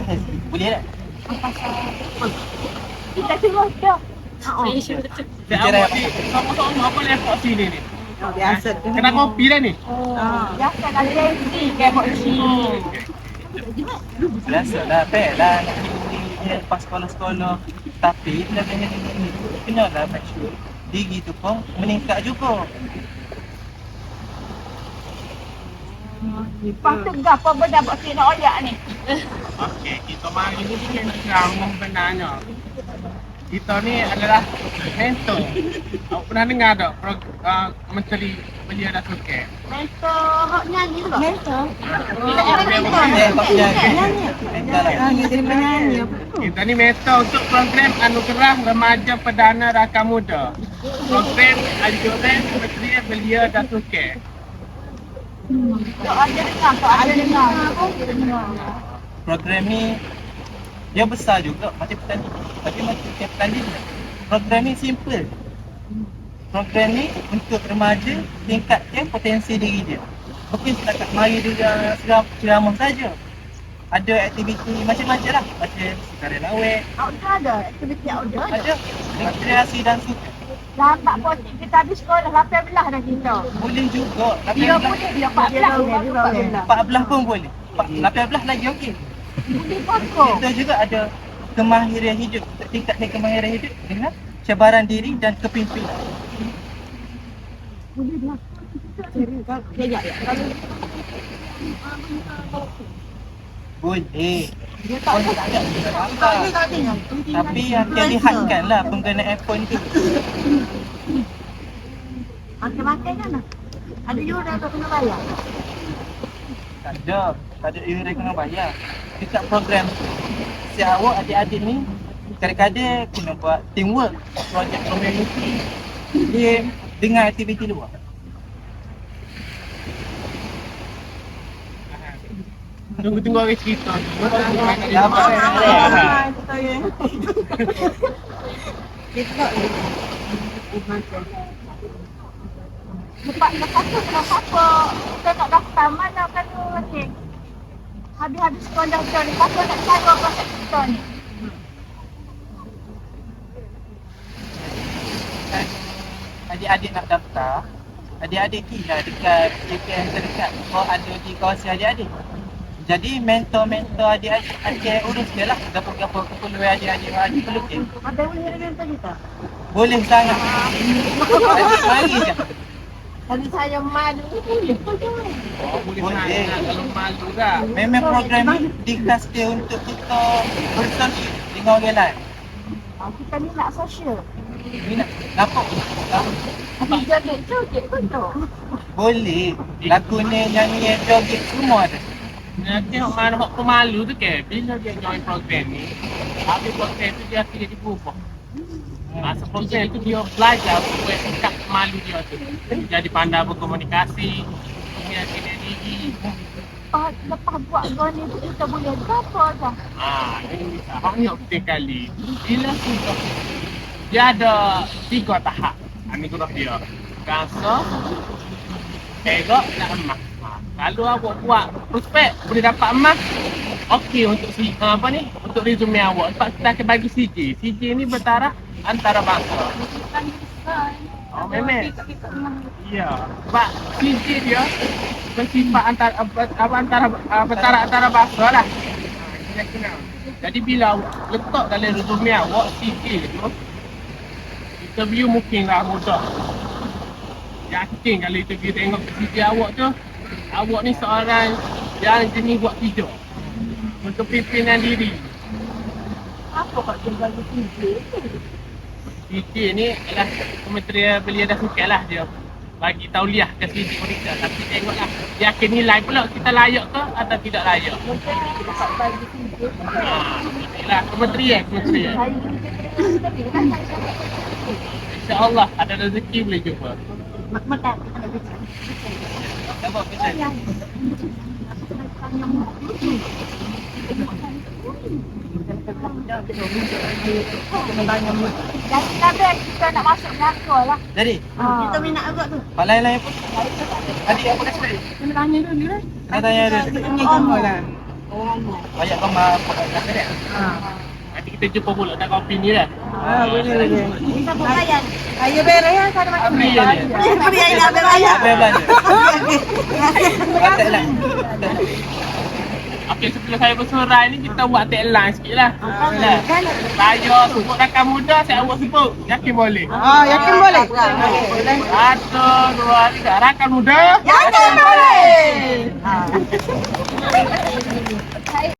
bahas. Boleh tak? Kita terus dah. Awak ni sama-sama apa lepak sini ni? Biasa tu. Kena kopi dah ni? Biasa dah lazy ke buat sini. Biasalah, pek lah nak dia lepas sekolah-sekolah. Tapi bila kena lah make sure diri tu pun meningkat juga. Lepas tu gapo benda buat sini nak oyak ni. Okey, kita mari ni kita nak ceramah benarnya. Kita ni adalah mentor. Awak pernah dengar tak Menteri Belia dan Sukan? Mentor hok nyanyi tu. Mentor. Jadi penyanyi. Kita ni mentor untuk program Anugerah Remaja Perdana Raka Muda. Program anjuran Menteri Belia dan Sukan. Tak ada dengar. Program ni dia besar juga macam petani. Tapi macam petani program ni simple. Program ni untuk remaja tingkatkan potensi diri dia. Bukan setakat mari dia ceramah saja. Ada aktiviti macam-macam lah. Macam sukan lawek. Outdoor ada, aktiviti outdoor ada. Ada rekreasi dan sukan. Lambat potik kita habis sekolah 18 dah kita. Boleh juga. Dia boleh dia 14 14 pun boleh. 18 lagi okey. Boleh pokok. Kita juga ada kemahiran hidup. Untuk tingkatkan kemahiran hidup dengan cabaran diri dan kepimpinan. Boleh dah. Ya. Boleh. Dia tak ada. Tapi yang dia lihatkanlah penggunaan phone tu. Makan kan lah. Ada yuran tak kena bayar. Tak ada iuran kena bayar. Dekat program si awak adik-adik ni kadang-kadang kena buat teamwork, projek community. Dia dengan aktiviti luar. Tunggu orang cerita. Lepas tu kenapa kita nak daftar mana kan tu ni. Habis-habis sekolah kita ni, lepas tu nak cari proses kita ni. Adik-adik nak daftar, adik-adik kira dekat JPN terdekat kalau ada di kawasan adik-adik. Jadi mentor-mentor adik-adik akan urus dia lah gapo-gapo keperluan adik-adik perlu ke. Ada boleh mentor kita? Boleh sangat. Adik mari je. Kalau saya malu boleh ke jangan? Boleh. Kalau malu dah. Memang program ni dikasih untuk kita bersosial dengan orang lain. Kita ni nak sosial. Ni nak nampak? Habis joget pun tu. Boleh. Lagu ni, nyanyi, joget semua ada. Nak tengok mana hok pemalu tu ke, bila dia join program ni, habis program tu dia akan jadi berubah. Masa program tu dia belajar supaya tingkat pemalu dia tu. Jadi pandai berkomunikasi, punya diri. Lepas buat goni tu kita boleh gapo dah. Ini sahamnya penting kali. Bila sudah dia ada 3 tahap anugerah dia. Rasa, tengok dan emas. Kalau awak buat prospek boleh dapat emas, okey untuk untuk resume awak. Sebab kita akan bagi CJ. CJ ni bertaraf antara bangsa. Oh memang. Ya. Sebab CJ dia bersifat antara bangsa lah. Jadi bila awak letak dalam resume awak CJ tu, interview mungkinlah mudah. Yakin kalau interview tengok CJ awak tu, awak ni seorang yang jenis buat video untuk pimpinan diri. Apa kat dia bagi CJ? CJ ni adalah Kementerian Belia dan Sukan lah dia. Bagi tauliah ke CJ mereka. Tapi tengoklah yakin nilai pula kita layak ke atau tidak layak. Mungkin kita dapat bagi CJ. Inilah Kementerian. Saya kita kan InsyaAllah ada rezeki boleh jumpa. makan. Nampak betul? Jadi kabel kita nak masuk neraka lah. Jadi, Kita minat agak tu. Pak lain-lain pun. Adik apa kasi tadi? Kena tanya dulu lah. Nak tanya dia. Tanya kamu lah. Banyak ramah pekat dia. Nanti kita jumpa pula nak kopi ni dah. Boleh. Bisa berbayar. Ayo beres ya, ada macam Free je ni. Beri air nak beraya. Apa yang belanja? Kata lah. Okey, sebelum saya bersurai ni kita buat tagline sikit lah. Saya sebut rakan muda, saya awak sebut. Yakin boleh? Yakin boleh? Satu, dua, tiga. Rakan muda. Yakin boleh.